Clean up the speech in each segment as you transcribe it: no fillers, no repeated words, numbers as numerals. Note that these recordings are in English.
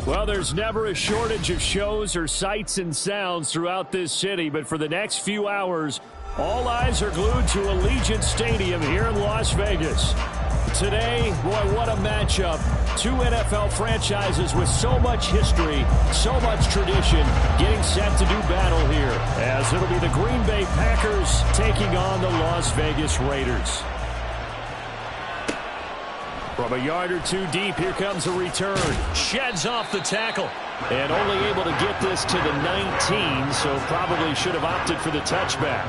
Well, there's never a shortage of shows or sights and sounds throughout this city, but for the next few hours, all eyes are glued to Allegiant Stadium here in Las Vegas. Today, boy, what a matchup. Two NFL franchises with so much history, so much tradition, getting set to do battle here, as it'll be the Green Bay Packers taking on the Las Vegas Raiders. From a yard or two deep, here comes a return. Sheds off the tackle. And only able to get this to the 19, so probably should have opted for the touchback.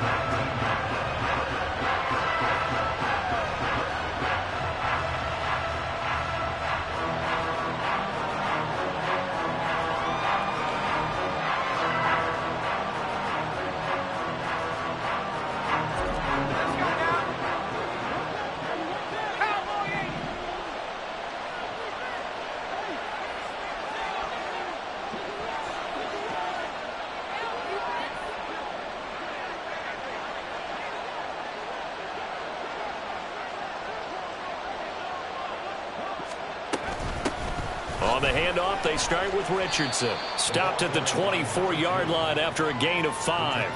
On the handoff, they start with Richardson. Stopped at the 24-yard line after a gain of 5.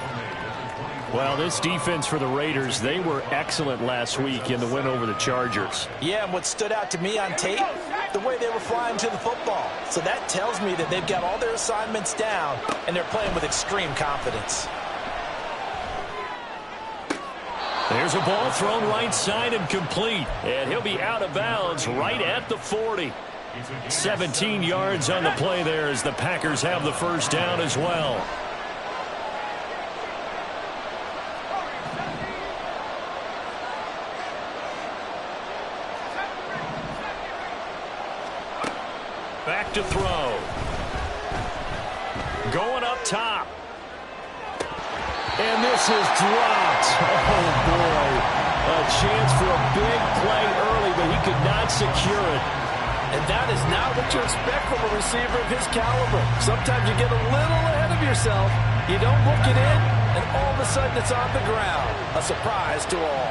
Well, this defense for the Raiders, they were excellent last week in the win over the Chargers. Yeah, and what stood out to me on tape, the way they were flying to the football. So that tells me that they've got all their assignments down, and they're playing with extreme confidence. There's a ball thrown right side and complete. And he'll be out of bounds right at the 40. 17 yards on the play there as the Packers have the first down as well. Back to throw. Going up top. And this is dropped. Oh, boy. A chance for a big play early, but he could not secure it. And that is not what you expect from a receiver of his caliber. Sometimes you get a little ahead of yourself. You don't look it in, and all of a sudden it's on the ground. A surprise to all.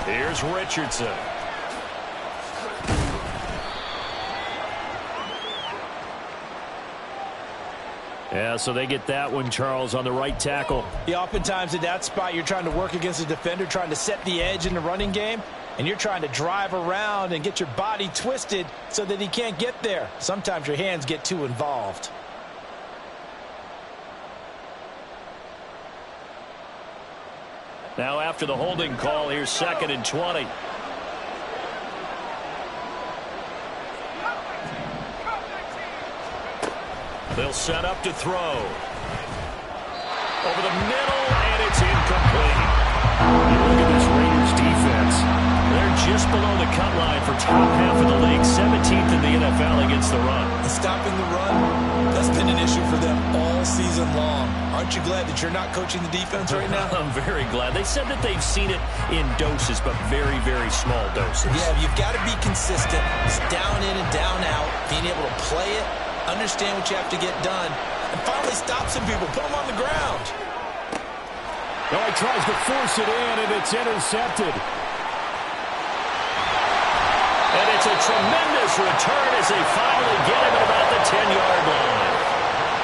Here's Richardson. Yeah, so they get that one, Charles, on the right tackle. Yeah, oftentimes in that spot, you're trying to work against a defender, trying to set the edge in the running game, and you're trying to drive around and get your body twisted so that he can't get there. Sometimes your hands get too involved. Now after the holding call, here's 2nd and 20. They'll set up to throw. Over the middle, and it's incomplete. You look at this Raiders defense. They're just below the cut line for top half of the league, 17th in the NFL against the run. Stopping the run, that's been an issue for them all season long. Aren't you glad that you're not coaching the defense right now? I'm very glad. They said that they've seen it in doses, but very, very small doses. Yeah, you've got to be consistent. It's down in and down out, being able to play it, understand what you have to get done, and finally stop some people, put them on the ground. Oh, he tries to force it in, and it's intercepted. And it's a tremendous return as they finally get him at about the 10-yard line.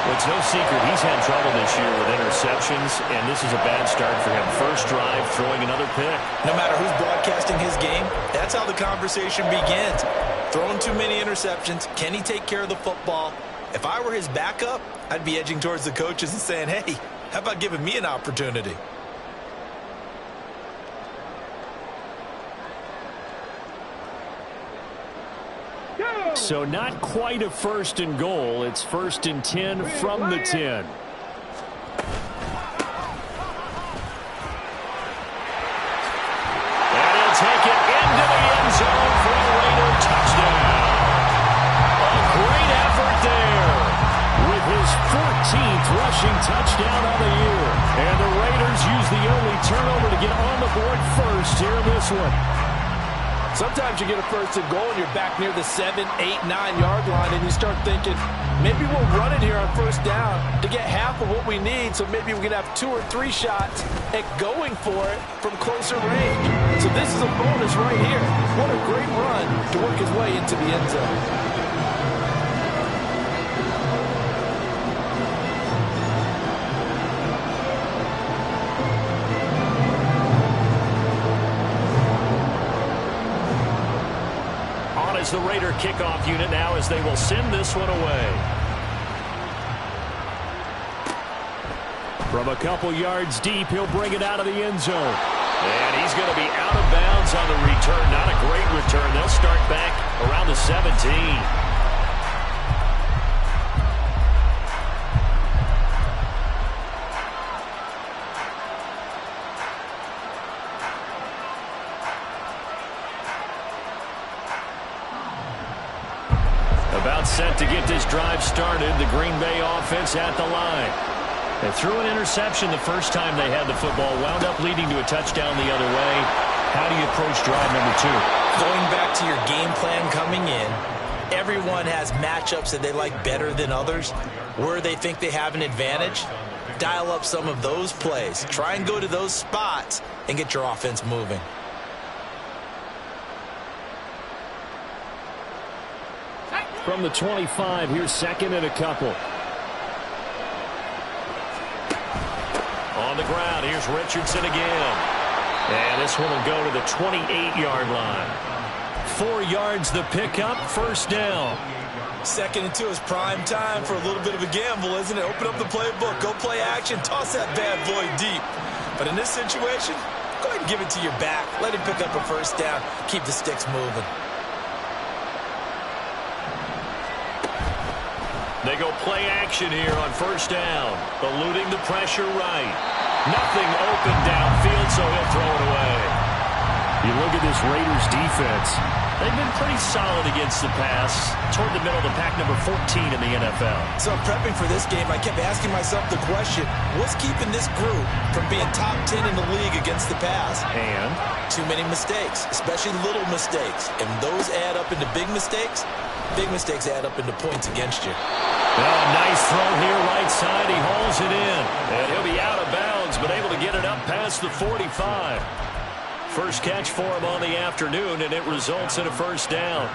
Well, it's no secret he's had trouble this year with interceptions, and this is a bad start for him. First drive, throwing another pick. No matter who's broadcasting his game, that's how the conversation begins. Throwing too many interceptions. Can he take care of the football? If I were his backup, I'd be edging towards the coaches and saying, hey, how about giving me an opportunity? So not quite a 1st and goal. It's 1st and 10 from the 10. And he'll take it into the end zone for a Raider touchdown. A great effort there with his 14th rushing touchdown of the year. And the Raiders use the only turnover to get on the board first here in this one. Sometimes you get a first and goal and you're back near the 7, 8, 9-yard line, and you start thinking, maybe we'll run it here on first down to get half of what we need, so maybe we can have 2 or 3 shots at going for it from closer range. So this is a bonus right here. What a great run to work his way into the end zone. Is the Raider kickoff unit now as they will send this one away. From a couple yards deep, he'll bring it out of the end zone. And he's going to be out of bounds on the return. Not a great return. They'll start back around the 17. About set to get this drive started. The Green Bay offense at the line. They threw an interception the first time they had the football. Wound up leading to a touchdown the other way. How do you approach drive number 2? Going back to your game plan coming in, everyone has matchups that they like better than others. Where they think they have an advantage, dial up some of those plays. Try and go to those spots and get your offense moving. From the 25, here's second and a couple. On the ground, here's Richardson again. And this one will go to the 28-yard line. 4 yards the pickup, first down. 2nd and 2 is prime time for a little bit of a gamble, isn't it? Open up the playbook, go play action, toss that bad boy deep. But in this situation, go ahead and give it to your back. Let him pick up a first down. Keep the sticks moving. They go play action here on first down. Eluding the pressure right. Nothing open downfield, so he'll throw it away. You look at this Raiders defense. They've been pretty solid against the pass. Toward the middle of the pack, number 14 in the NFL. So prepping for this game, I kept asking myself the question, what's keeping this group from being top 10 in the league against the pass? And? Too many mistakes, especially little mistakes. And those add up into big mistakes. Big mistakes add up into points against you. Oh, nice throw here, right side. He hauls it in. And he'll be out of bounds, but able to get it up past the 45. First catch for him on the afternoon, and it results in a first down.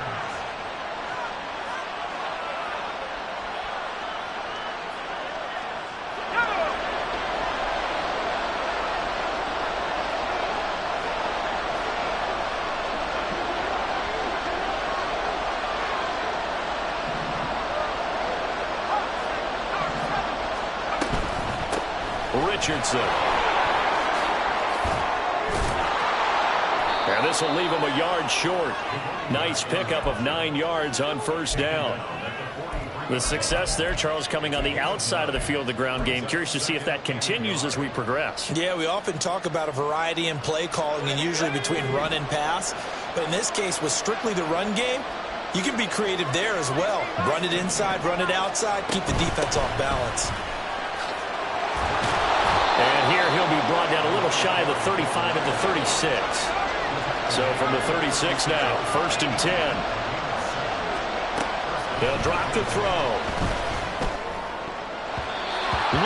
Richardson. And this will leave him a yard short. Nice pickup of 9 yards on first down. The success there, Charles, coming on the outside of the field, the ground game. Curious to see if that continues as we progress. Yeah, we often talk about a variety in play calling and usually between run and pass. But in this case, with strictly the run game, you can be creative there as well. Run it inside, run it outside, keep the defense off balance. And here he'll be brought down a little shy of the 35 at the 36. So from the 36 now, 1st and 10. They'll drop the throw.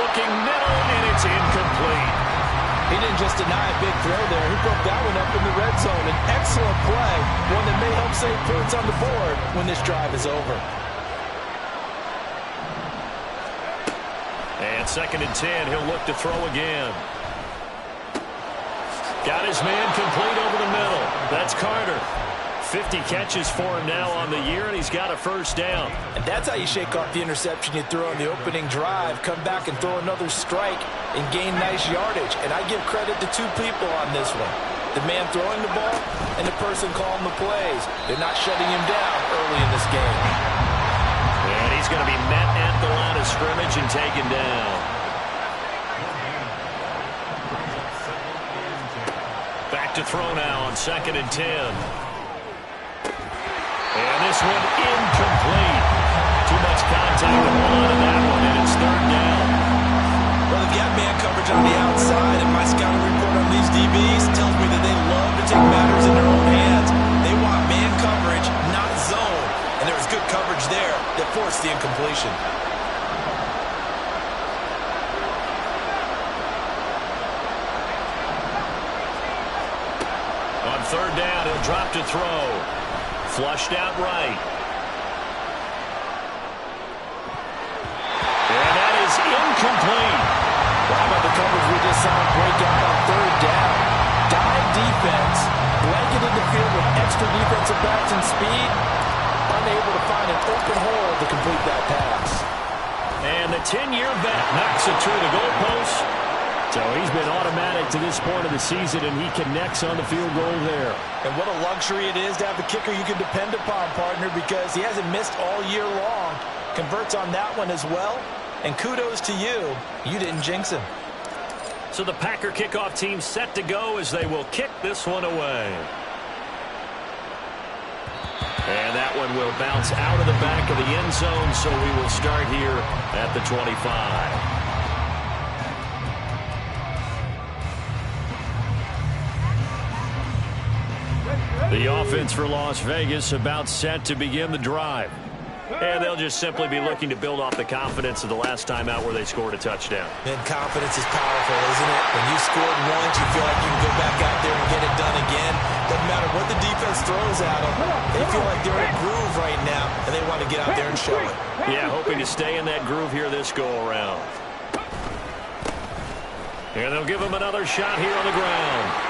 Looking middle, and it's incomplete. He didn't just deny a big throw there. He broke that one up in the red zone. An excellent play, one that may help save points on the board when this drive is over. And 2nd and 10, he'll look to throw again. Got his man complete over the middle. That's Carter. 50 catches for him now on the year, and he's got a first down. And that's how you shake off the interception you threw on the opening drive. Come back and throw another strike and gain nice yardage. And I give credit to 2 people on this one. The man throwing the ball and the person calling the plays. They're not shutting him down early in this game. And he's going to be met at the line of scrimmage and taken down. Back to throw now on 2nd and 10. And this one incomplete. Too much contact to hold on to that one, and it's 3rd down. Well, they've got man coverage on the outside, and my scouting report on these DBs tells me that they love to take matters in their own hands. They want coverage there that forced the incompletion. On third down, he'll drop to throw. Flushed out right. And that is incomplete. How about the coverage we just saw break out on third down? Dive defense, blanketed the field with extra defensive backs and speed, unable to find an open hole to complete that pass. And the 10-year vet knocks it through the goalpost. So he's been automatic to this point of the season, and he connects on the field goal there. And what a luxury it is to have a kicker you can depend upon, partner, because he hasn't missed all year long. Converts on that one as well. And kudos to you. You didn't jinx him. So the Packer kickoff team set to go as they will kick this one away. And that one will bounce out of the back of the end zone, so we will start here at the 25. The offense for Las Vegas about set to begin the drive. And they'll just simply be looking to build off the confidence of the last time out where they scored a touchdown. And confidence is powerful, isn't it? When you scored once, you feel like you can go back out there and get it done again. Doesn't matter what the defense throws at them. They feel like they're in a groove right now, and they want to get out there and show it. Yeah, hoping to stay in that groove here this go-around. And they'll give him another shot here on the ground.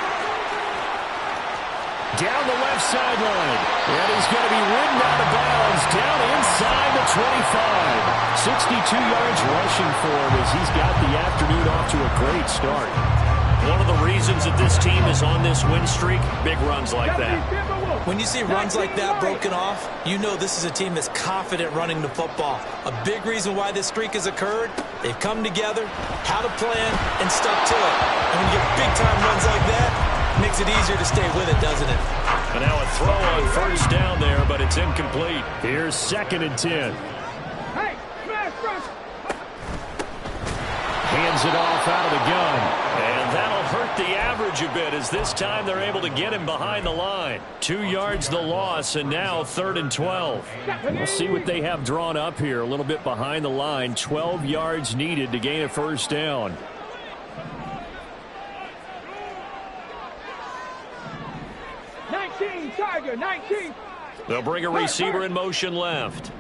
Down the left sideline. And he's going to be ridden out of bounds down inside the 25. 62 yards rushing for him as he's got the afternoon off to a great start. One of the reasons that this team is on this win streak, big runs like that. When you see runs like that broken off, you know this is a team that's confident running the football. A big reason why this streak has occurred, they've come together, had a plan, and stuck to it. And when you get big-time runs like that, makes it easier to stay with it, doesn't it? And now a throw on first down there, but it's incomplete. Here's 2nd and 10. Hands it off out of the gun. And that'll hurt the average a bit as this time they're able to get him behind the line. 2 yards the loss, and now 3rd and 12. We'll see what they have drawn up here. A little bit behind the line. 12 yards needed to gain a first down. Tiger, 19. They'll bring a receiver in motion left.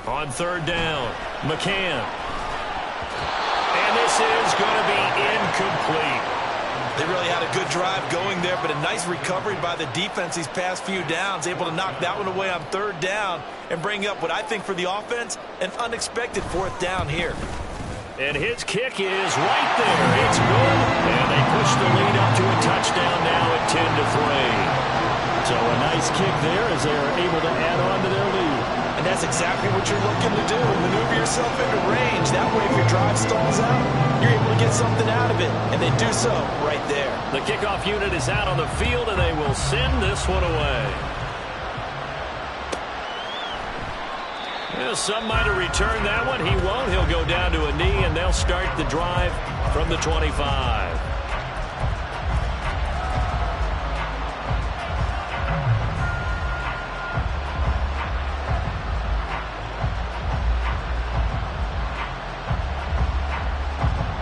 On 3rd down, McCann. And this is going to be incomplete. They really had a good drive going there, but a nice recovery by the defense these past few downs, able to knock that one away on 3rd down and bring up what I think for the offense, an unexpected 4th down here. And his kick is right there. It's good. And they push the lead up to a touchdown now at 10-3. So a nice kick there as they are able to add on to their lead. And that's exactly what you're looking to do. Maneuver yourself into range. That way, if your drive stalls out, you're able to get something out of it. And they do so right there. The kickoff unit is out on the field, and they will send this one away. Well, some might have returned that one. He won't. He'll go down to a knee, and they'll start the drive from the 25.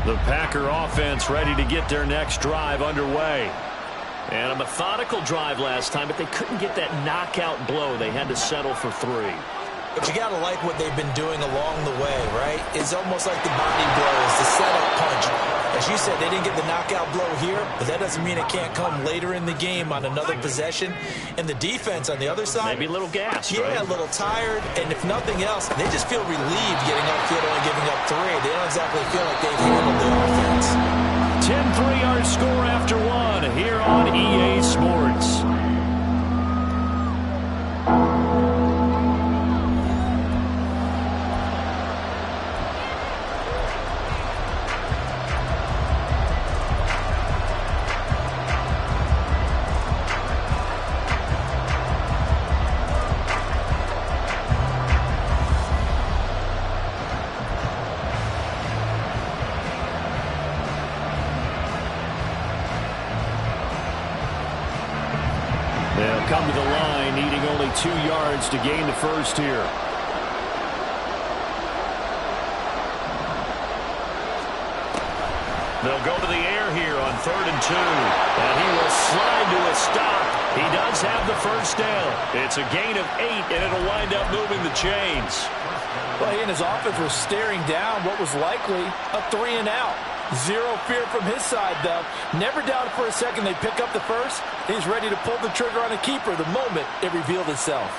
The Packer offense ready to get their next drive underway. And a methodical drive last time, but they couldn't get that knockout blow. They had to settle for 3. But you got to like what they've been doing along the way, right? It's almost like the body blows, the setup punch. As you said, they didn't get the knockout blow here, but that doesn't mean it can't come later in the game on another possession. And the defense on the other side, maybe a little gassed, yeah, right? A little tired. And if nothing else, they just feel relieved getting upfield, only giving up 3. They don't exactly feel like they've handled the offense. 10-3 our score after 1 here on EA Sports. They'll come to the line, needing only 2 yards to gain the first here. They'll go to the air here on 3rd and 2. And he will slide to a stop. He does have the first down. It's a gain of 8, and it'll wind up moving the chains. Well, he and his offense were staring down what was likely a 3-and-out. Zero fear from his side, though. Never doubted for a second they pick up the first. He's ready to pull the trigger on a keeper the moment it revealed itself.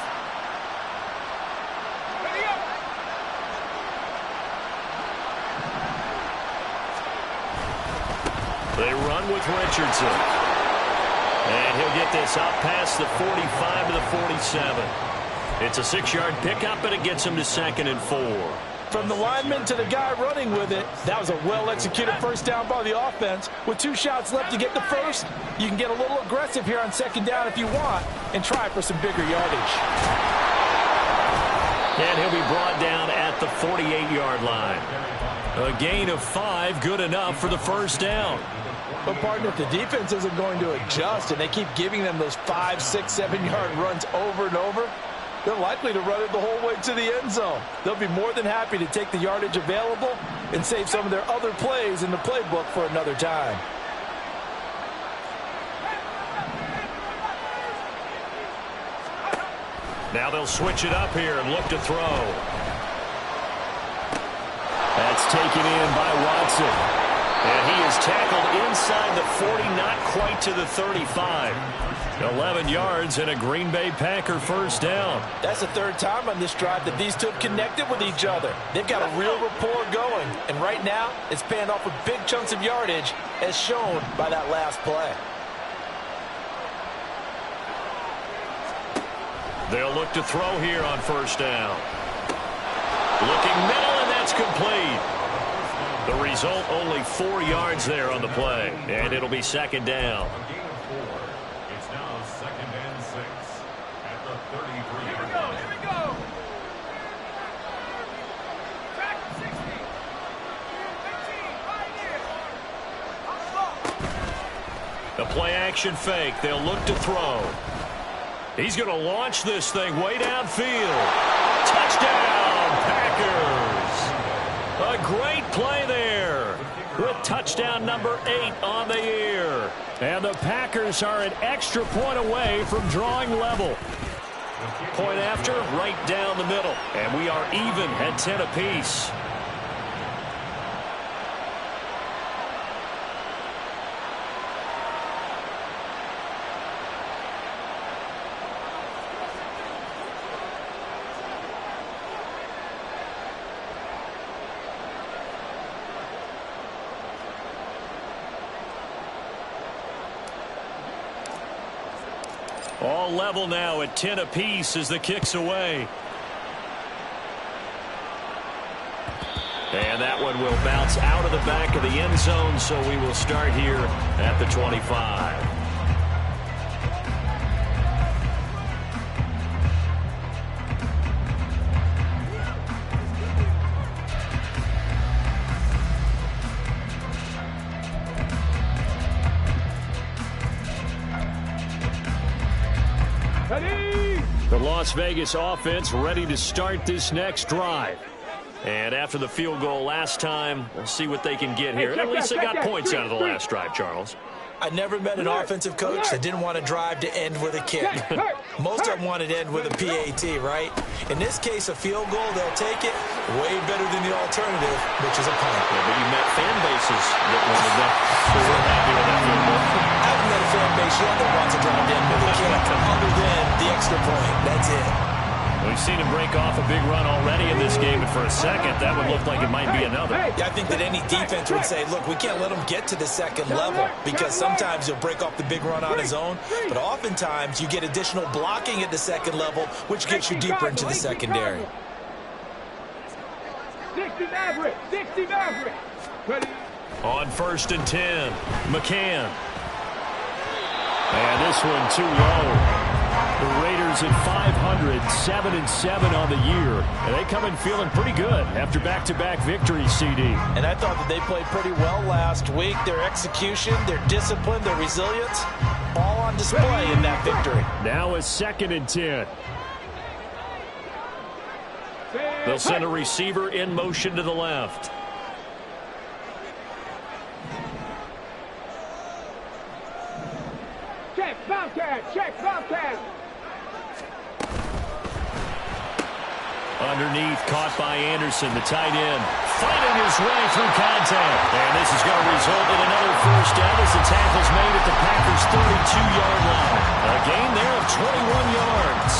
They run with Richardson. And he'll get this up past the 45 to the 47. It's a 6-yard pickup, and it gets him to 2nd and 4. From the lineman to the guy running with it, that was a well-executed first down by the offense. With 2 shots left to get the first, you can get a little aggressive here on 2nd down if you want and try for some bigger yardage. And he'll be brought down at the 48-yard line. A gain of 5, good enough for the first down. But, partner, if the defense isn't going to adjust and they keep giving them those 5, 6, 7-yard runs over and over, they're likely to run it the whole way to the end zone. They'll be more than happy to take the yardage available and save some of their other plays in the playbook for another time. Now they'll switch it up here and look to throw. That's taken in by Watson. And he is tackled inside the 40, not quite to the 35. 11 yards and a Green Bay Packer first down. That's the 3rd time on this drive that these two have connected with each other. They've got a real rapport going. And right now, it's paying off with big chunks of yardage, as shown by that last play. They'll look to throw here on first down. Looking middle, and that's complete. The result, only 4 yards there on the play. And it'll be 2nd down. It's now 2nd and 6 at the 33-yard line. Here we go. Back 60. 15, right here. The play action fake. They'll look to throw. He's going to launch this thing way downfield. Touchdown, Packers. A great play there with touchdown number 8 on the year. And the Packers are an extra point away from drawing level. Point after, right down the middle. And we are even at 10 apiece. All level now at 10 apiece as the kick's away. And that one will bounce out of the back of the end zone, so we will start here at the 25. The Las Vegas offense ready to start this next drive. And after the field goal last time, we'll see what they can get here. And at least they got points out of the last drive, Charles. I never met an offensive coach that didn't want to drive to end with a kick. Most of them wanted to end with a PAT, right? In this case, a field goal, they'll take it way better than the alternative, which is a punt. Yeah, but you met fan bases that wanted that. They were happy with that field goal. I haven't met a fan base yet that wants to drive to end with a kick other than the extra point. That's it. We've seen him break off a big run already in this game, and for a second, that would look like it might be another. Yeah, I think that any defense would say, look, we can't let him get to the second level because sometimes he'll break off the big run on his own, but oftentimes you get additional blocking at the second level, which gets you deeper into the secondary. 60 Maverick! 60 Maverick! Ready? On 1st and 10, McCann. And this one too low. The Raiders at 500, 7-7 on the year. And they come in feeling pretty good after back-to-back victories, CD. And I thought that they played pretty well last week. Their execution, their discipline, their resilience, all on on display in that victory. Now a 2nd and 10. They'll send a receiver in motion to the left. Check, Bobcat, check, Bobcat. Underneath, caught by Anderson, the tight end, fighting his way through contact. And this is going to result in another first down as the tackle's made at the Packers' 32-yard line. A gain there of 21 yards.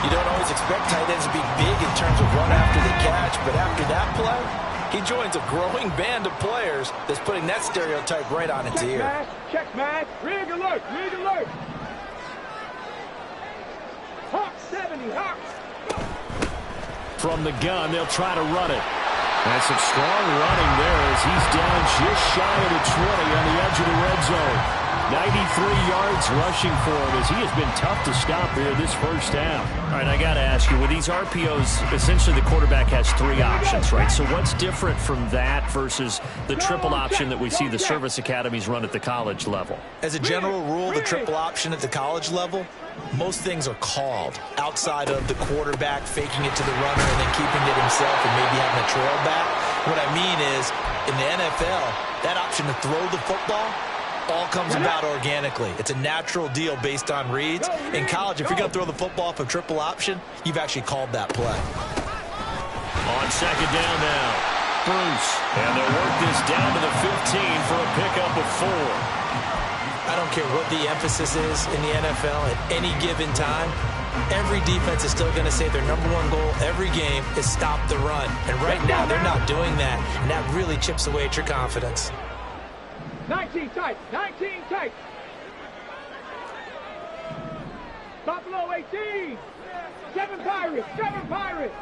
You don't always expect tight ends to be big in terms of run after the catch, but after that play, he joins a growing band of players that's putting that stereotype right on its ear. Check, man. Rig alert, rig alert. Hawk 70, Hawk. From the gun, they'll try to run it. And some strong running there as he's down just shy of the 20 on the edge of the red zone. 93 yards rushing for him as he has been tough to stop here this first half. All right, I got to ask you, with these RPOs, essentially the quarterback has 3 options, right? So what's different from that versus the triple option that we see the service academies run at the college level? As a general rule, the triple option at the college level, most things are called outside of the quarterback faking it to the runner and then keeping it himself and maybe having a trail back. What I mean is, in the NFL, that option to throw the football all comes about organically. It's a natural deal based on reads. In college, if you're going to throw the football off a triple option, you've actually called that play. On 2nd down now, Bruce. And they'll work this down to the 15 for a pickup of 4. I don't care what the emphasis is in the NFL at any given time. Every defense is still going to say their number 1 goal every game is stop the run. And right now, they're not doing that. And that really chips away at your confidence. 19 tight, 19 tight. Buffalo 18. 7 Pirates, 7 Pirates.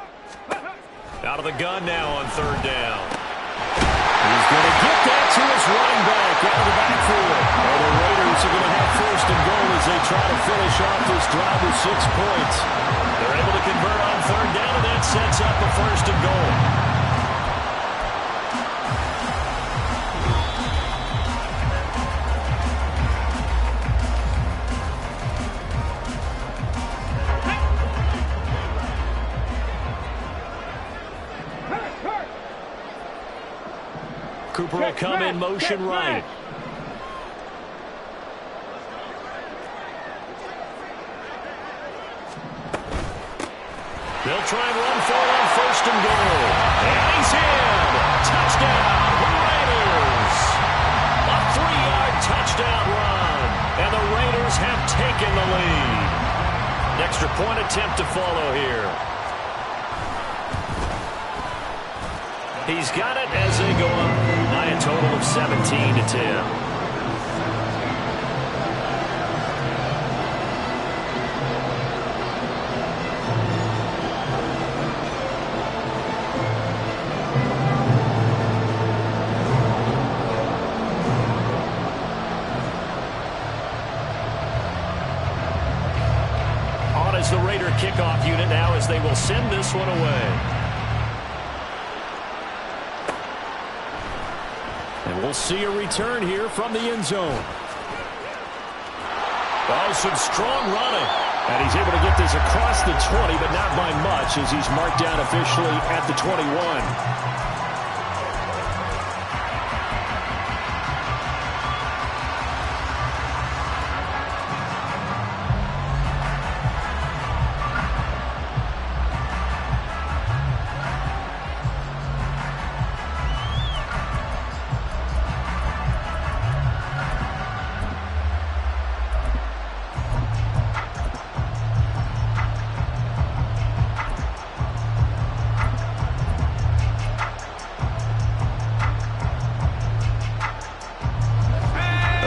Out of the gun now on 3rd down. He's going to get that to his running back out of the backfield. And the Raiders are going to have 1st and goal as they try to finish off this drive with 6 points. They're able to convert on 3rd down, and that sets up a 1st and goal. Cooper will come in motion right. They'll try and run for it on 1st and goal. And he's in. Touchdown, Raiders. A 3-yard touchdown run. And the Raiders have taken the lead. An extra point attempt to follow here. He's got it as they go up by a total of 17-10. On as the Raider kickoff unit now as they will send this one away. And we'll see a return here from the end zone. Oh, some strong running. And he's able to get this across the 20, but not by much as he's marked down officially at the 21.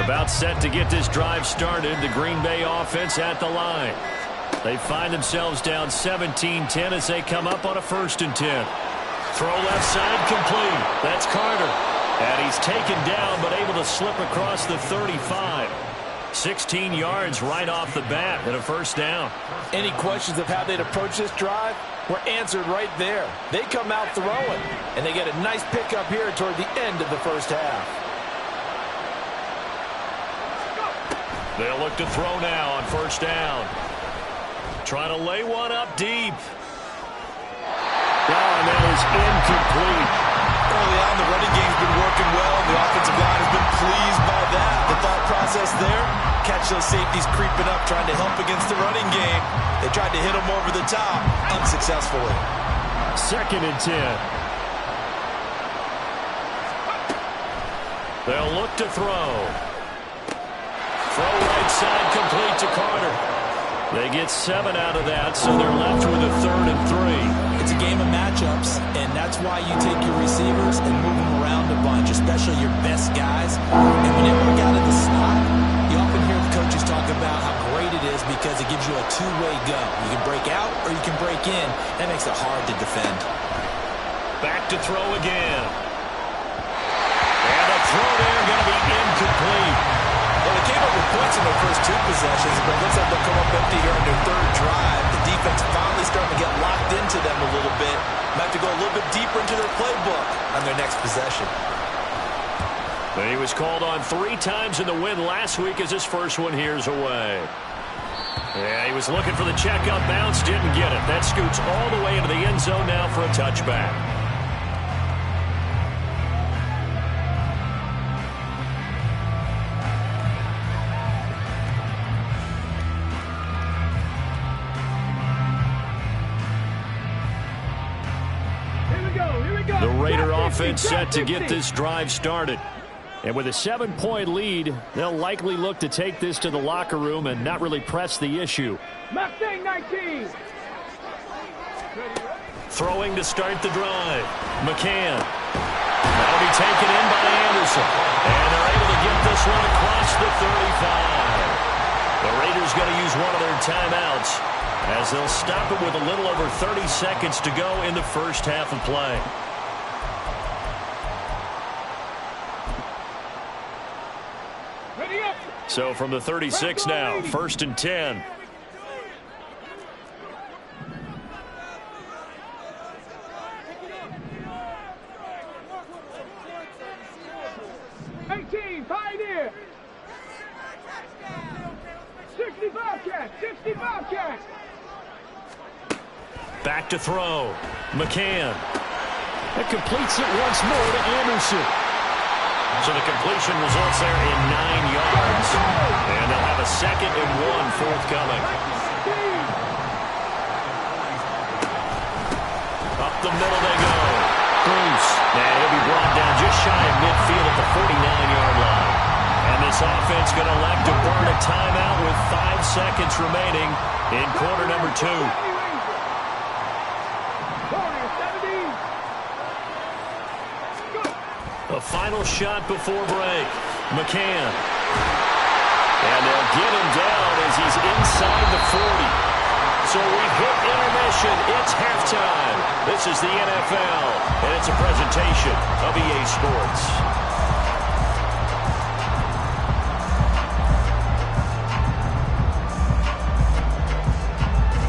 About set to get this drive started. The Green Bay offense at the line. They find themselves down 17-10 as they come up on a 1st and 10. Throw left side complete. That's Carter. And he's taken down but able to slip across the 35. 16 yards right off the bat and a 1st down. Any questions of how they'd approach this drive were answered right there. They come out throwing, and they get a nice pickup here toward the end of the 1st half. They'll look to throw now on first down. Trying to lay one up deep. Oh, and that is incomplete. Early on, the running game's been working well, and the offensive line has been pleased by that. The thought process there, catch those safeties creeping up, trying to help against the running game. They tried to hit them over the top, unsuccessfully. 2nd and 10. They'll look to throw. Throw right side, complete to Carter. They get 7 out of that, so they're left with a 3rd and 3. It's a game of matchups, and that's why you take your receivers and move them around a bunch, especially your best guys. And whenever we got in the slot, you often hear the coaches talk about how great it is because it gives you a two-way go. You can break out or you can break in. That makes it hard to defend. Back to throw again. And a throw there going to be incomplete. Well, they came up with points in their first 2 possessions, but it looks like they'll come up empty here on their 3rd drive. The defense finally starting to get locked into them a little bit. Might have to go a little bit deeper into their playbook on their next possession. He was called on 3 times in the win last week as his first one here's away. Yeah, he was looking for the checkup bounce, didn't get it. That scoots all the way into the end zone now for a touchback. The Raider offense set to get this drive started. And with a 7-point lead, they'll likely look to take this to the locker room and not really press the issue. Mustang 19. Throwing to start the drive. McCann. That'll be taken in by Anderson. And they're able to get this one across the 35. The Raiders going to use one of their timeouts as they'll stop it with a little over 30 seconds to go in the first half of play. So from the 36 now, 1st and 10. Pioneer. 65 catch. 65 catch. Back to throw. McCann. That completes it once more to Anderson. So the completion results there in 9 yards. And they'll have a 2nd and 1 forthcoming. Up the middle they go. Bruce. And he'll be brought down just shy of midfield at the 49-yard line. And this offense going to elect to burn a timeout with 5 seconds remaining in quarter number 2. A final shot before break. McCann. And they'll get him down as he's inside the 40. So we've hit intermission. It's halftime. This is the NFL, and it's a presentation of EA Sports.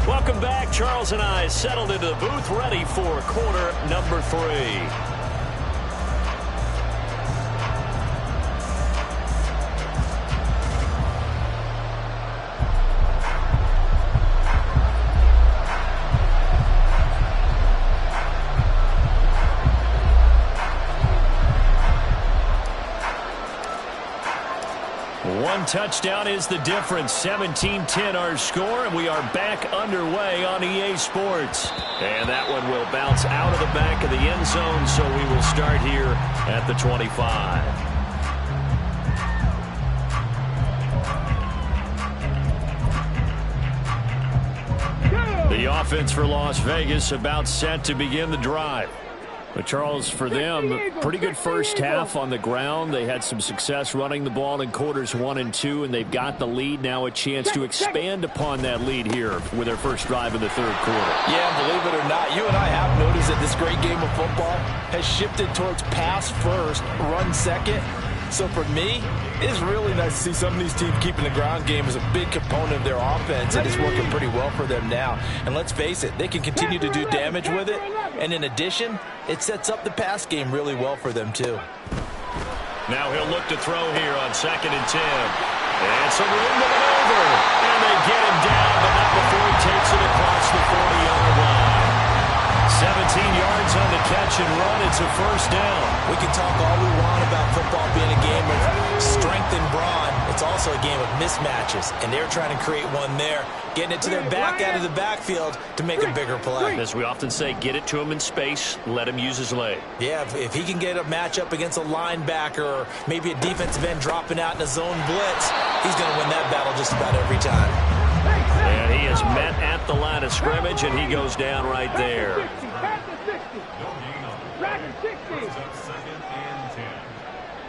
Welcome back. Charles and I settled into the booth, ready for quarter number 3. One touchdown is the difference. 17-10 our score, and we are back underway on EA Sports. And that one will bounce out of the back of the end zone, so we will start here at the 25. The offense for Las Vegas about set to begin the drive. But, Charles, for them, pretty good first half on the ground. They had some success running the ball in quarters 1 and 2, and they've got the lead. Now a chance to expand upon that lead here with their first drive in the 3rd quarter. Yeah, believe it or not, you and I have noticed that this great game of football has shifted towards pass first, run second. So for me, it's really nice to see some of these teams keeping the ground game as a big component of their offense, and it's working pretty well for them now. And let's face it, they can continue to do damage with it. And in addition, it sets up the pass game really well for them, too. Now he'll look to throw here on 2nd and 10. And some room to maneuver. And they get him down, but not before he takes it across the 40-yard line. 17 yards on the catch and run. It's a first down. We can talk all we want about football being a game of strength and brawn. It's also a game of mismatches, and they're trying to create one there, getting it to their back out of the backfield to make a bigger play. As we often say, get it to him in space, let him use his leg. Yeah, if he can get a matchup against a linebacker or maybe a defensive end dropping out in a zone blitz, he's going to win that battle just about every time. And he is met at the line of scrimmage, and he goes down right there. Pass the 60. Rack 60. Second and 10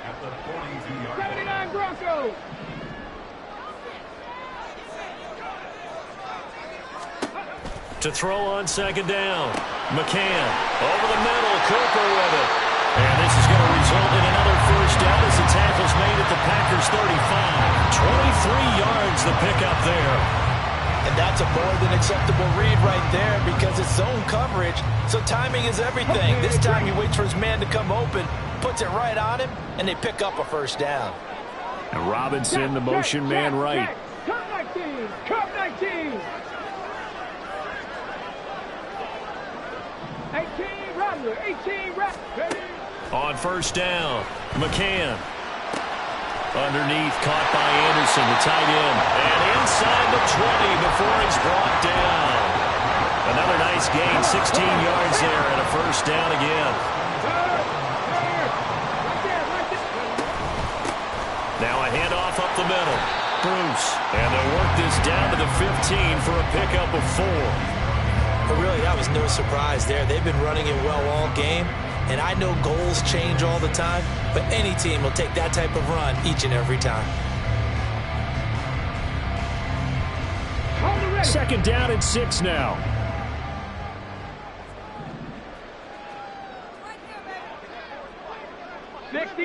at the 42-yard line. 79 Broncos. To throw on second down. McCann over the middle. Cooper with it. And this is going to result in another first down as the tackle's made at the Packers 35. 23 yards the pickup there. And that's a more than acceptable read right there because it's zone coverage, so timing is everything. This time he waits for his man to come open, puts it right on him, and they pick up a first down. And Robinson, the motion man right. Cup 19. Cup 19. 18 Rattler. 18 Rattler. On first down, McCann. Underneath, caught by Anderson, the tight end. And inside the 20 before he's brought down. Another nice gain, 16 yards there, and a first down again. Now a handoff up the middle. Bruce. And they'll work this down to the 15 for a pickup of 4. But really, that was no surprise there. They've been running it well all game. And I know goals change all the time, but any team will take that type of run each and every time. Second down and 6 now.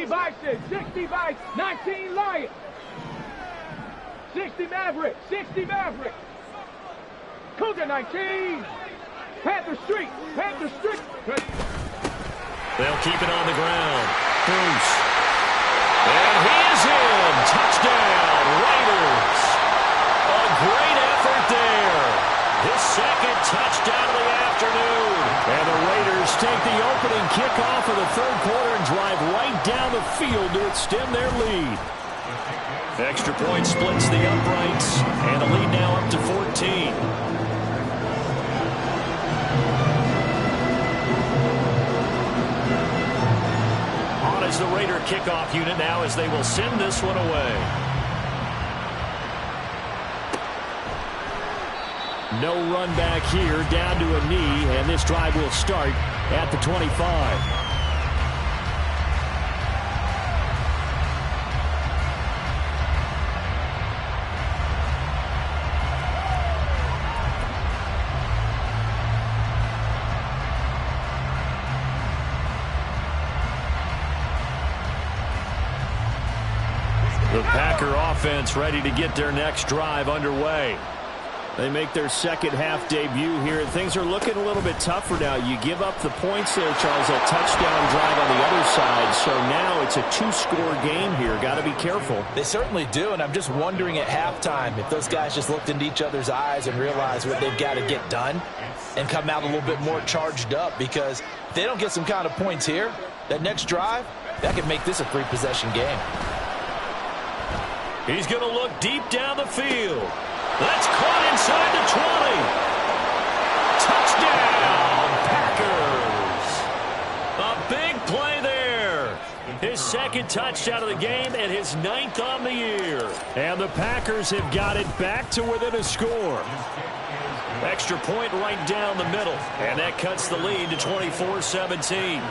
Bison, 60 Bison, 19 Lions, 60 Maverick, 60 Maverick, Cougar 19, Panther Street, Panther Street. They'll keep it on the ground. Bruce. And he is in. Touchdown, Raiders. A great effort there. His second touchdown of the afternoon. And the Raiders take the opening kickoff of the third quarter and drive right down the field to extend their lead. Extra point splits the uprights, and the lead now up to 14. On as the Raider kickoff unit now as they will send this one away. No run back here, down to a knee, and this drive will start at the 25. The Packer offense ready to get their next drive underway. They make their second half debut here, and things are looking a little bit tougher now. You give up the points there, Charles, that touchdown drive on the other side. So now it's a two-score game here. Got to be careful. They certainly do, and I'm just wondering at halftime if those guys just looked into each other's eyes and realized what they've got to get done and come out a little bit more charged up, because if they don't get some kind of points here, that next drive, that could make this a three-possession game. He's going to look deep down the field. That's caught inside the 20. Touchdown, Packers. A big play there. His second touchdown of the game and his 9th on the year. And the Packers have got it back to within a score. Extra point right down the middle. And that cuts the lead to 24-17.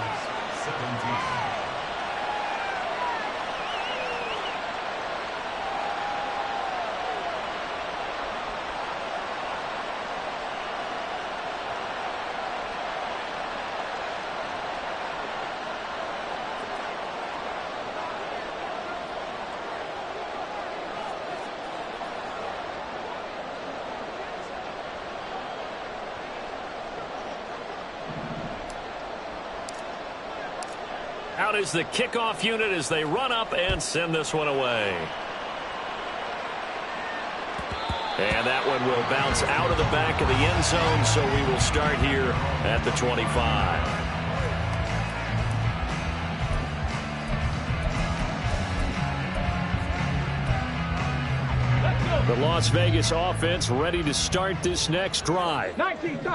Out is the kickoff unit as they run up and send this one away. And that one will bounce out of the back of the end zone, so we will start here at the 25. The Las Vegas offense ready to start this next drive.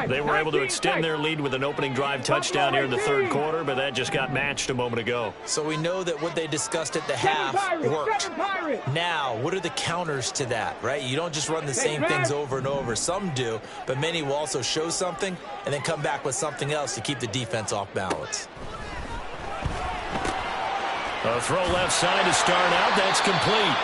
They were able to extend their lead with an opening drive touchdown here in the third quarter, but that just got matched a moment ago. So we know that what they discussed at the half worked. Now, what are the counters to that, right? You don't just run the same things over and over. Some do, but many will also show something and then come back with something else to keep the defense off balance. A throw left side to start out. That's complete.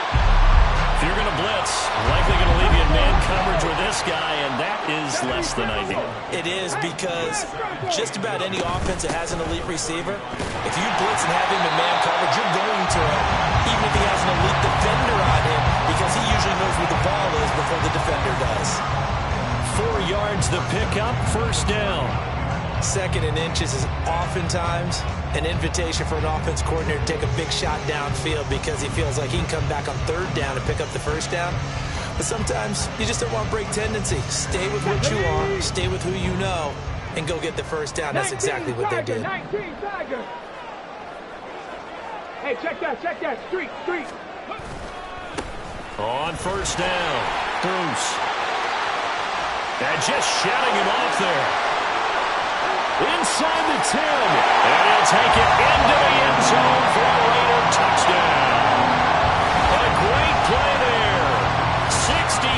If you're going to blitz, likely going to leave you in man coverage with this guy, and that is less than ideal. It is, because just about any offense that has an elite receiver, if you blitz and have him in man coverage, you're going to him, even if he has an elite defender on him, because he usually knows where the ball is before the defender does. 4 yards the pickup, first down. Second and inches is oftentimes an invitation for an offense coordinator to take a big shot downfield because he feels like he can come back on third down and pick up the first down. But sometimes you just don't want to break tendency. Stay with what you are, stay with who you know, and go get the first down. That's exactly what they did. Hey, check that. Street. On first down, Bruce. And just shutting him off there. Inside the 10, and he'll take it into the end zone for a Raider touchdown. A great play there, 61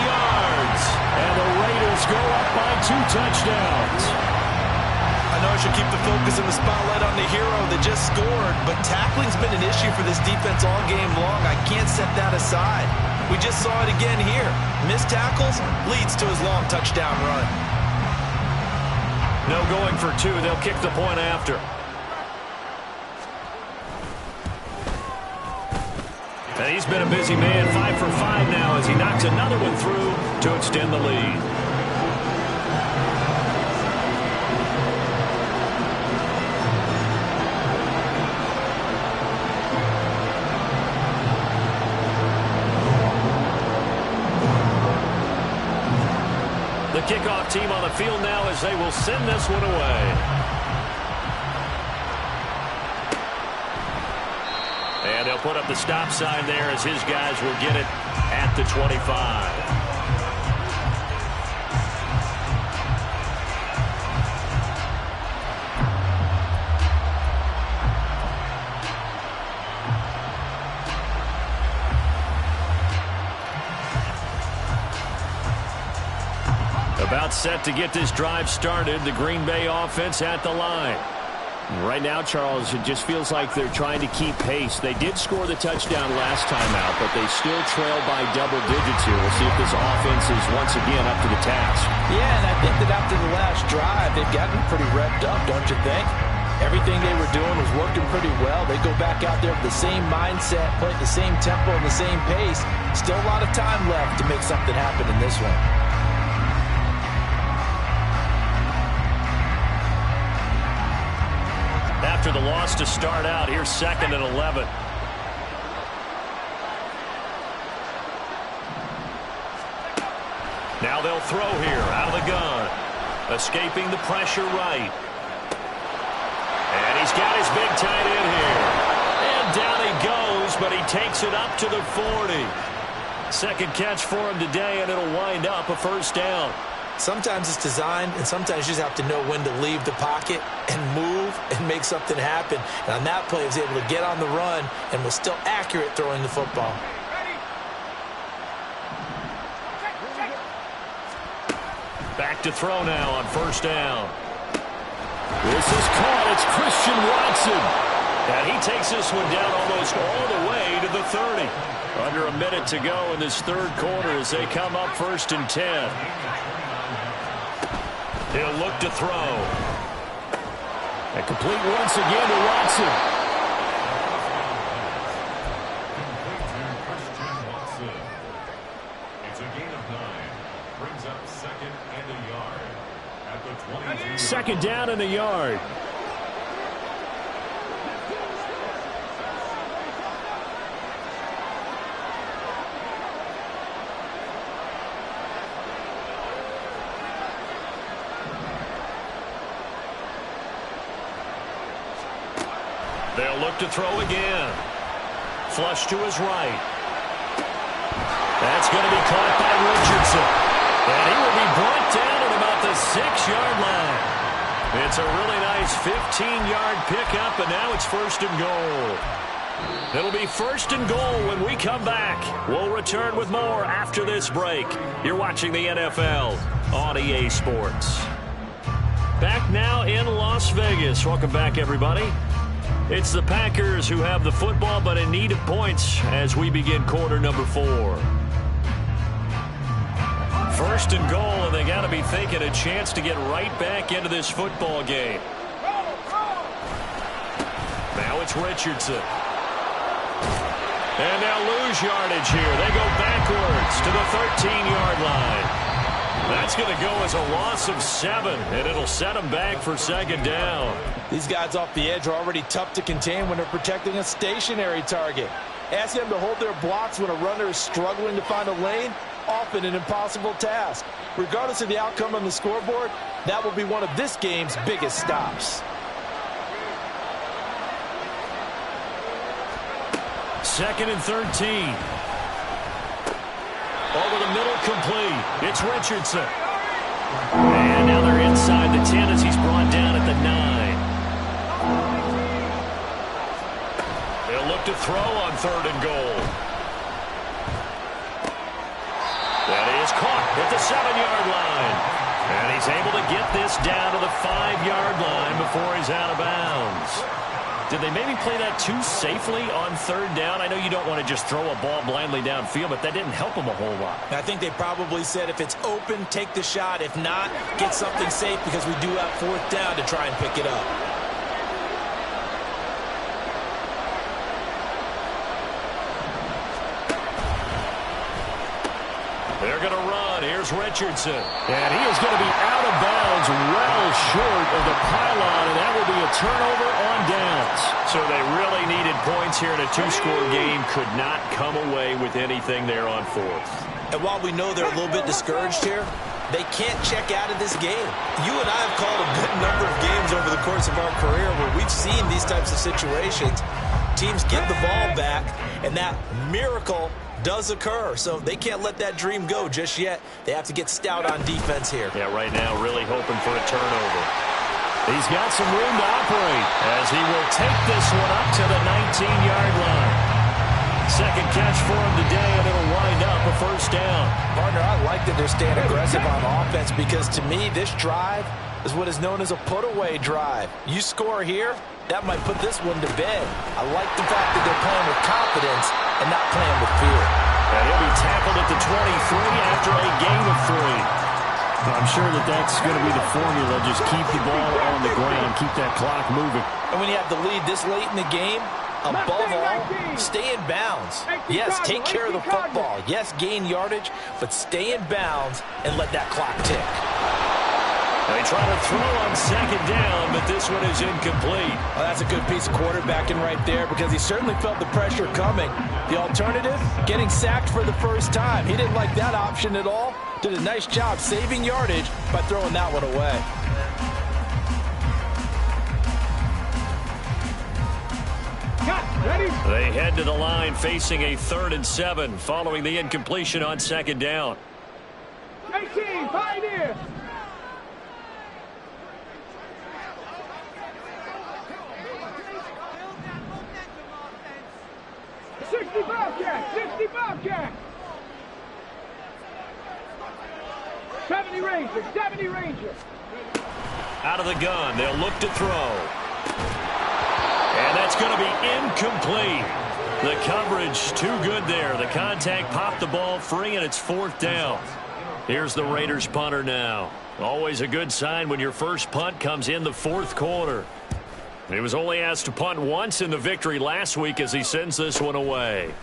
yards, and the Raiders go up by 2 touchdowns. I know I should keep the focus and the spotlight on the hero that just scored, but tackling's been an issue for this defense all game long. I can't set that aside. We just saw it again here. Missed tackles leads to his long touchdown run. No going for 2. They'll kick the point after. And he's been a busy man, 5 for 5 now as he knocks another one through to extend the lead. The kickoff team on the field now as they will send this one away. And they'll put up the stop sign there as his guys will get it at the 25. About set to get this drive started. The Green Bay offense at the line. Right now, Charles, it just feels like they're trying to keep pace. They did score the touchdown last time out, but they still trail by double digits here. We'll see if this offense is once again up to the task. Yeah, and I think that after the last drive, they've gotten pretty revved up, don't you think? Everything they were doing was working pretty well. They go back out there with the same mindset, play at the same tempo and the same pace. Still a lot of time left to make something happen in this one. After the loss to start out, here's 2nd and 11. Now they'll throw here out of the gun. Escaping the pressure right. And he's got his big tight end here. And down he goes, but he takes it up to the 40. Second catch for him today, and it'll wind up a first down. Sometimes it's designed, and sometimes you just have to know when to leave the pocket and move and make something happen. And on that play, he was able to get on the run and was still accurate throwing the football. Back to throw now on first down. This is caught. It's Christian Watson. And he takes this one down almost all the way to the 30. Under a minute to go in this third quarter as they come up 1st and 10. He'll look to throw. And complete once again to Watson. It's a gain of 9. Brings up 2nd and a yard at the 20. 2nd down and a yard. They'll look to throw again. Flush to his right. That's going to be caught by Richardson. And he will be brought down at about the 6-yard line. It's a really nice 15-yard pickup, and now it's 1st and goal. It'll be 1st and goal when we come back. We'll return with more after this break. You're watching the NFL on EA Sports. Back now in Las Vegas. Welcome back, everybody. It's the Packers who have the football, but in need of points as we begin quarter number 4. 1st and goal, and they got to be thinking a chance to get right back into this football game. Now it's Richardson. And they'll lose yardage here. They go backwards to the 13-yard line. That's going to go as a loss of 7, and it'll set them back for 2nd down. These guys off the edge are already tough to contain when they're protecting a stationary target. Ask them to hold their blocks when a runner is struggling to find a lane, often an impossible task. Regardless of the outcome on the scoreboard, that will be one of this game's biggest stops. 2nd and 13. Over the middle, complete. It's Richardson. And now they're inside the 10 as he's brought down at the 9. They'll look to throw on 3rd and goal. That is caught at the 7-yard line. And he's able to get this down to the 5-yard line before he's out of bounds. Did they maybe play that too safely on 3rd down? I know you don't want to just throw a ball blindly downfield, but that didn't help them a whole lot. I think they probably said if it's open, take the shot. If not, get something safe because we do have 4th down to try and pick it up. They're going to run. Here's Richardson. And he is going to be out of bounds well short of the pylon, and that will be a turnover on downs. So they really needed points here in a 2-score game. Could not come away with anything there on 4th. And while we know they're a little bit discouraged here, they can't check out of this game. You and I have called a good number of games over the course of our career where we've seen these types of situations. Teams give the ball back, and that miracle does occur, so they can't let that dream go just yet. They have to get stout on defense here. Yeah, right now really hoping for a turnover. He's got some room to operate as he will take this one up to the 19-yard line. 2nd catch for him today, and it'll wind up a 1st down. Partner, I like that they're staying aggressive on offense because to me, this drive is what is known as a put-away drive. You score here, that might put this one to bed. I like the fact that they're playing with confidence and not playing with fear. And he'll be tackled at the 23 after a gain of 3. I'm sure that that's going to be the formula. Just keep the ball on the ground, keep that clock moving. And when you have the lead this late in the game, above all, stay in bounds. Yes, take care of the football. Yes, gain yardage, but stay in bounds and let that clock tick. They try to throw on 2nd down, but this one is incomplete. Well, that's a good piece of quarterbacking right there because he certainly felt the pressure coming. The alternative, getting sacked for the first time. He didn't like that option at all. Did a nice job saving yardage by throwing that one away. They head to the line facing a 3rd and 7 following the incompletion on 2nd down. 18, Pioneer. Bobcat. 70 Ranger, 70 Ranger. Out of the gun, they'll look to throw. And that's going to be incomplete. The coverage too good there. The contact popped the ball free, and it's 4th down. Here's the Raiders punter now. Always a good sign when your first punt comes in the 4th quarter. He was only asked to punt once in the victory last week as he sends this one away.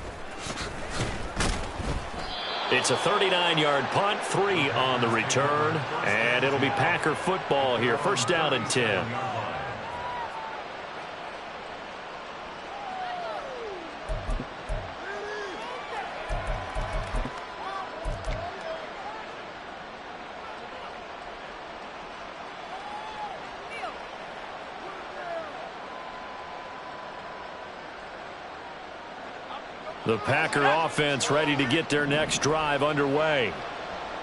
It's a 39-yard punt, 3 on the return, and it'll be Packer football here. 1st down and 10. The Packer offense ready to get their next drive underway.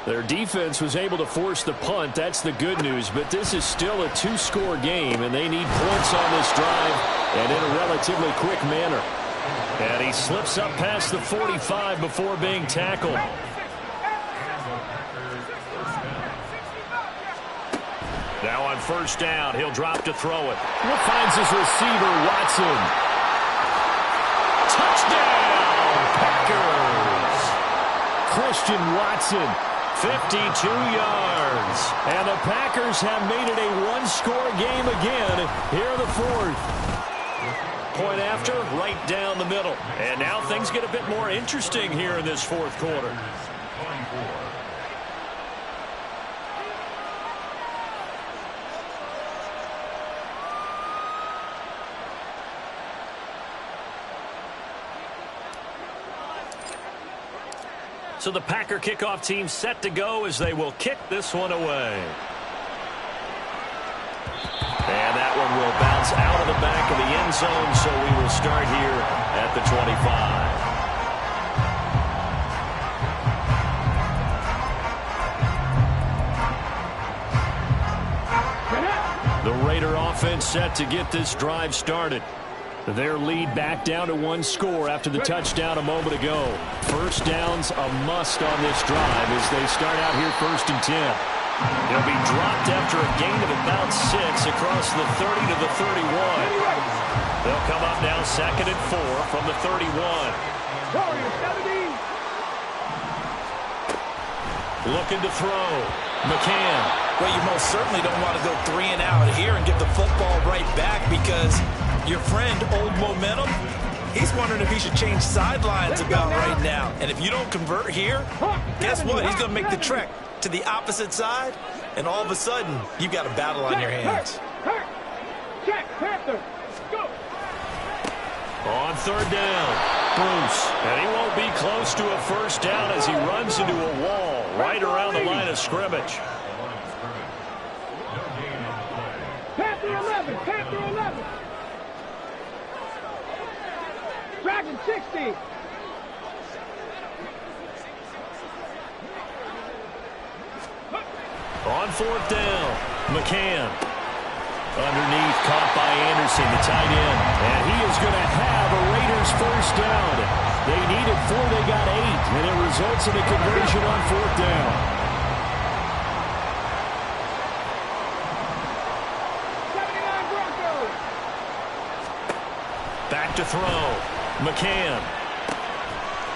Their defense was able to force the punt. That's the good news. But this is still a two-score game, and they need points on this drive and in a relatively quick manner. And he slips up past the 45 before being tackled. Now on first down, he'll drop to throw it. Finds his receiver, Watson. Touchdown, Packers! Christian Watson, 52 yards. And the Packers have made it a one-score game again here in the fourth. Point after, right down the middle. And now things get a bit more interesting here in this fourth quarter. So the Packer kickoff team set to go as they will kick this one away. And that one will bounce out of the back of the end zone, so we will start here at the 25. The Raider offense set to get this drive started. Their lead back down to one score after the touchdown a moment ago. First down's a must on this drive as they start out here 1st and 10. He'll be dropped after a gain of about 6 across the 30 to the 31. They'll come up now 2nd and 4 from the 31. Looking to throw. McCann. Well, you most certainly don't want to go 3 and out here and give the football right back because your friend, Old Momentum, he's wondering if he should change sidelines about right now. And if you don't convert here, guess what? He's going to make the trek to the opposite side, and all of a sudden, you've got a battle on your hands. Check, Panther, go. On 3rd down, Bruce. And he won't be close to a first down as he runs into a wall right around the line of scrimmage. Panther 11, Panther 11. Dragon 60. On 4th down, McCann. Underneath, caught by Anderson, the tight end. And he is going to have a Raiders first down. They needed 4, they got 8. And it results in a conversion on 4th down. 79 Broncos. Back to throw. McCann.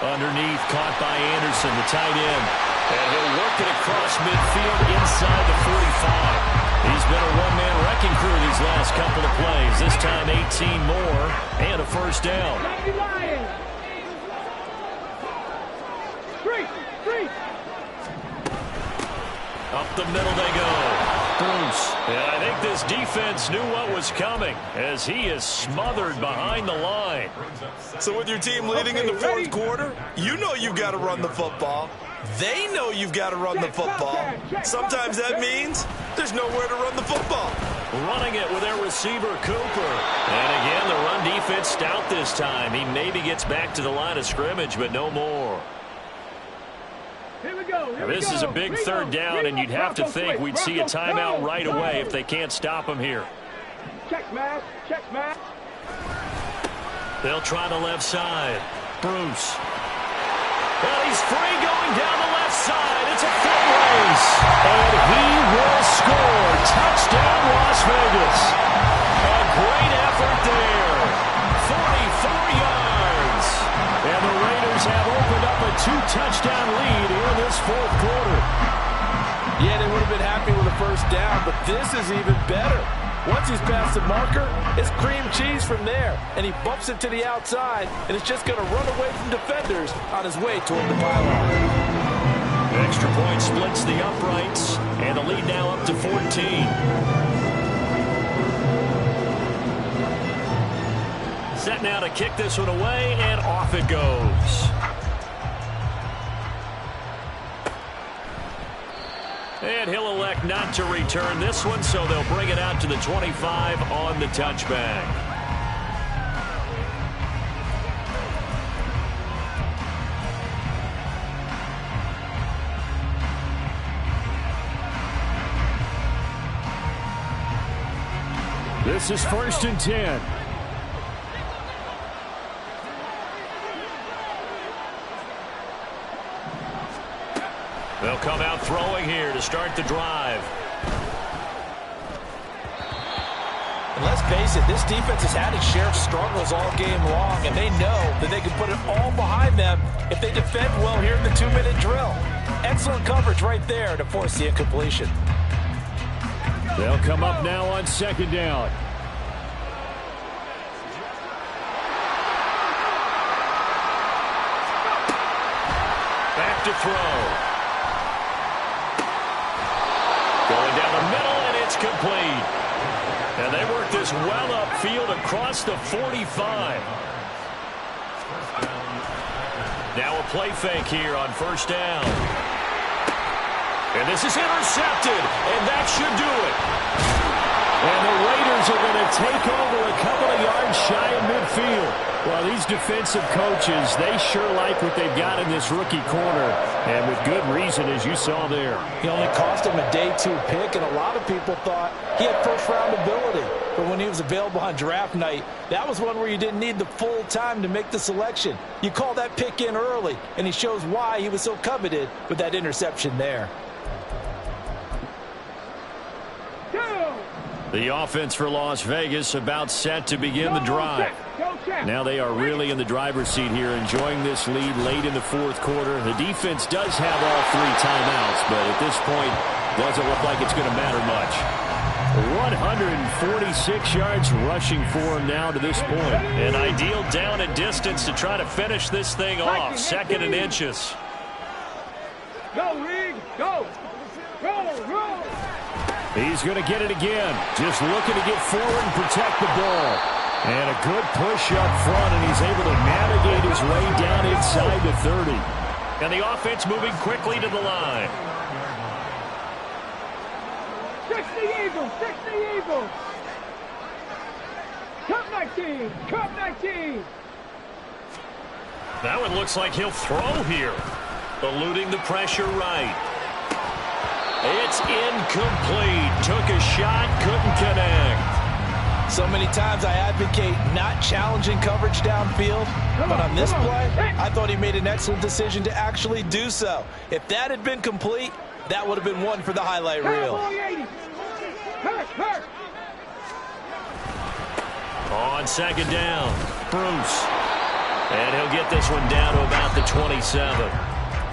Underneath, caught by Anderson, the tight end. And he'll work it across midfield inside the 45. He's been a one-man wrecking crew these last couple of plays. This time 18 more and a first down. Up the middle they go. Bruce. And I think this defense knew what was coming as he is smothered behind the line. So with your team leading in the fourth quarter, you know you've got to run the football. They know you've got to run the football. Sometimes that means there's nowhere to run the football. Running it with their receiver, Cooper. And again, the run defense stout this time. He maybe gets back to the line of scrimmage, but no more. Here we go. Now, this is a big 3rd down, and you'd have to think we'd see a timeout right away if they can't stop him here. Check smash, check smash. They'll try the left side. Bruce. And he's free going down the left side. It's a foot race. And he will score. Touchdown, Las Vegas. A great effort there. 44 yards. And the Raiders have opened up a 2-touchdown lead here in this fourth quarter. Yeah, they would have been happy with a first down, but this is even better. Once he's past the marker, it's cream cheese from there. And he bumps it to the outside, and it's just going to run away from defenders on his way toward the pylon. Extra point splits the uprights, and the lead now up to 14. Set now to kick this one away, and off it goes. And he'll elect not to return this one, so they'll bring it out to the 25 on the touchback. This is 1st and 10. They'll come out throwing here to start the drive. And let's face it, this defense has had its share of struggles all game long, and they know that they can put it all behind them if they defend well here in the 2-minute drill. Excellent coverage right there to force the incompletion. They'll come up now on 2nd down. Back to throw. Going down the middle, and it's complete. And they work this well upfield across the 45. Now a play fake here on 1st down. And this is intercepted, and that should do it. And the Raiders are going to take over a couple of yards shy of midfield. Well, these defensive coaches, they sure like what they've got in this rookie corner, and with good reason, as you saw there. He only cost him a day 2 pick, and a lot of people thought he had first-round ability. But when he was available on draft night, that was one where you didn't need the full time to make the selection. You call that pick in early, and he shows why he was so coveted with that interception there. The offense for Las Vegas about set to begin the drive. Now they are really in the driver's seat here, enjoying this lead late in the 4th quarter. The defense does have all 3 timeouts, but at this point, doesn't look like it's going to matter much. 146 yards rushing for him now to this point. An ideal down and distance to try to finish this thing off. 2nd and inches. Go, Reed, go. Go. He's going to get it again. Just looking to get forward and protect the ball. And a good push up front, and he's able to navigate his way down inside the 30. And the offense moving quickly to the line. 60 Eagles. Cup 19. That one looks like he'll throw here. Eluding the pressure right. It's incomplete. Took a shot, couldn't connect. So many times I advocate not challenging coverage downfield, but on this play, I thought he made an excellent decision to actually do so. If that had been complete, that would have been one for the highlight reel. On 2nd down, Bruce. And he'll get this one down to about the 27.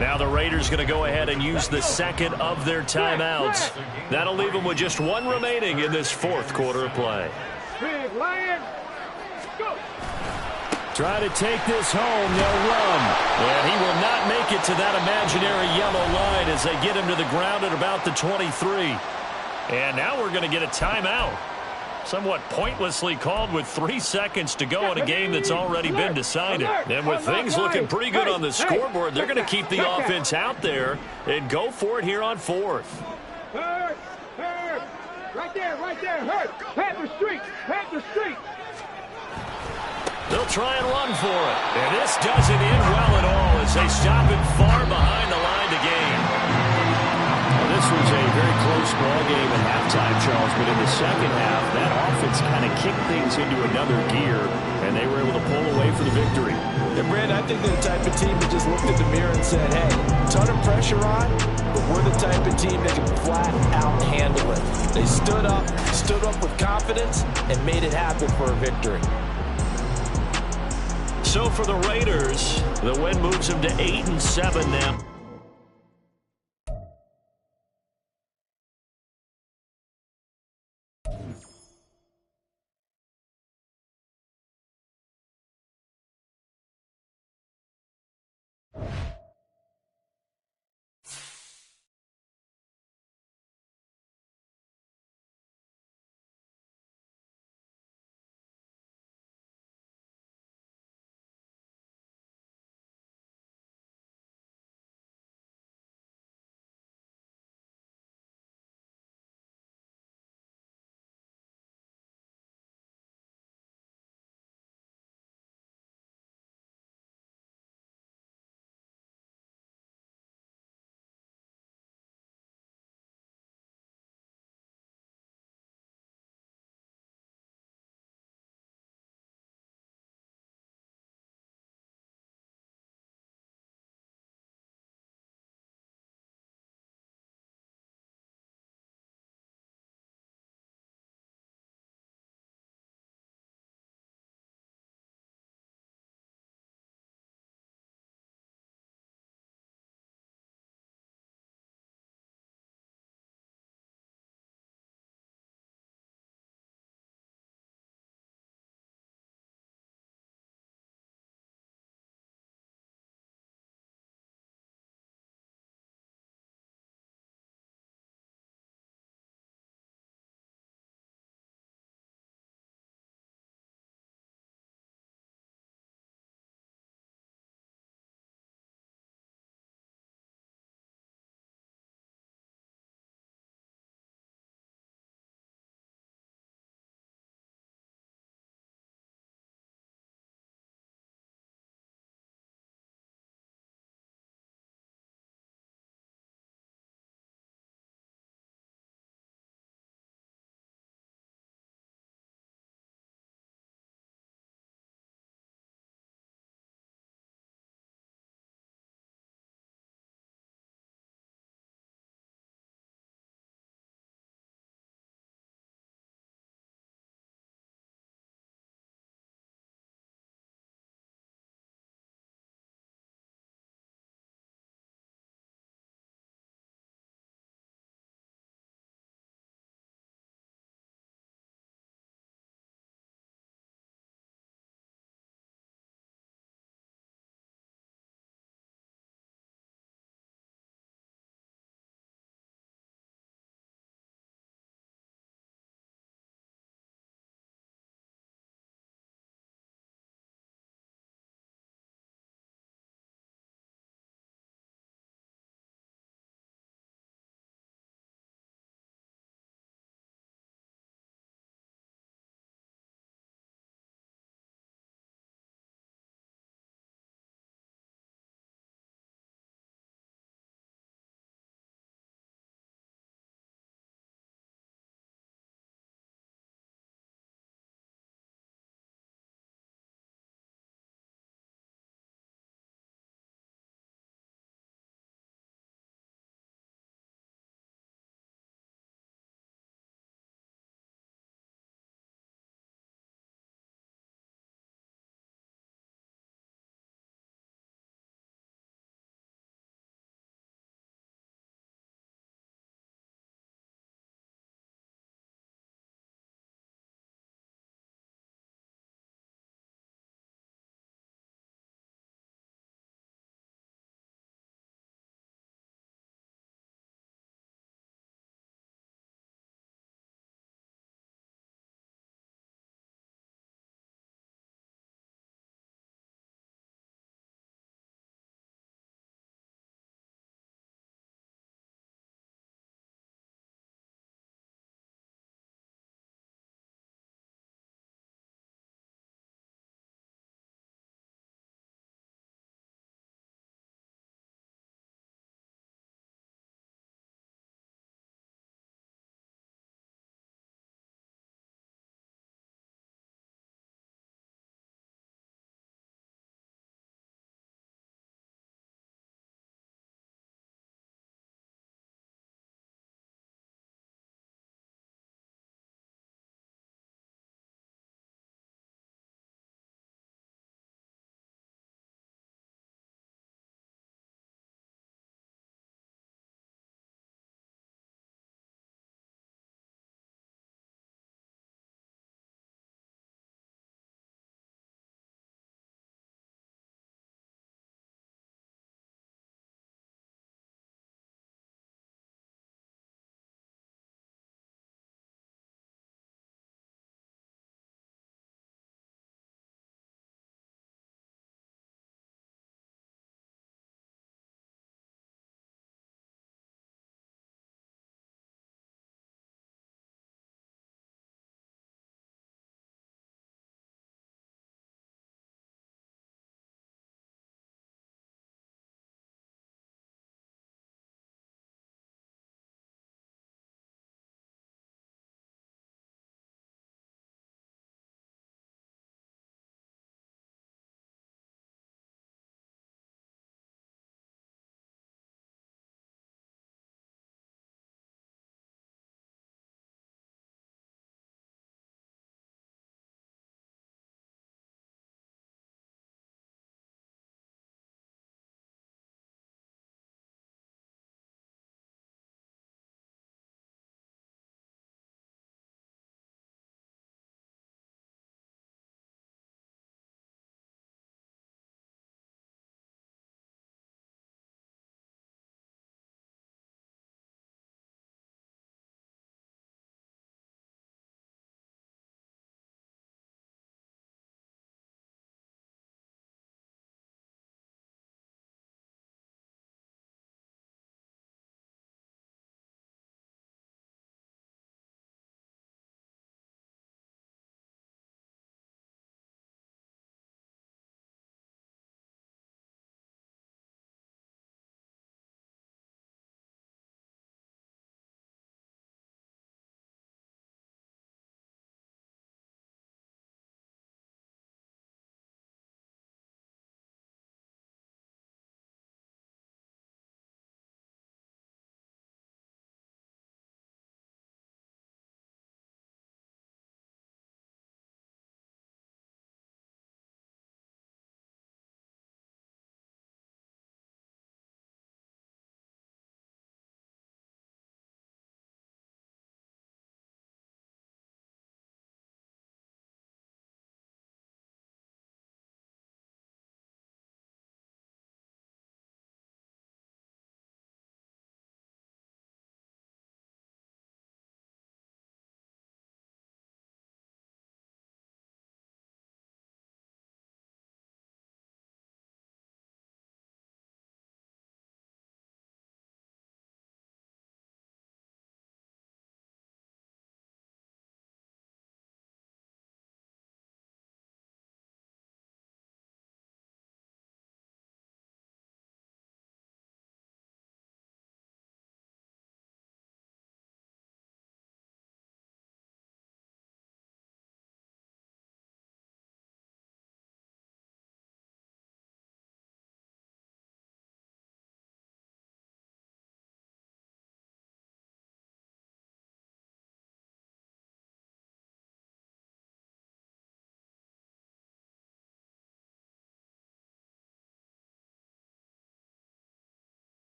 Now the Raiders going to go ahead and use the 2nd of their timeouts. That'll leave them with just 1 remaining in this 4th quarter of play. Big Lion, go. Try to take this home. They'll run. And he will not make it to that imaginary yellow line as they get him to the ground at about the 23. And now we're going to get a timeout. Somewhat pointlessly called with 3 seconds to go in a game that's already been decided. And with things looking pretty good on the scoreboard, they're going to keep the offense out there and go for it here on 4th. Hurt. Right there. Hurt. Panther Street. They'll try and run for it. And this doesn't end well at all as they stop it far behind the line to gain. This was a very close ball game at halftime, Charles, but in the 2nd half, that offense kind of kicked things into another gear, and they were able to pull away for the victory. And Brad, I think they're the type of team that just looked at the mirror and said, hey, ton of pressure on, but we're the type of team that can flat out handle it. They stood up with confidence, and made it happen for a victory. So for the Raiders, the win moves them to 8-7 now.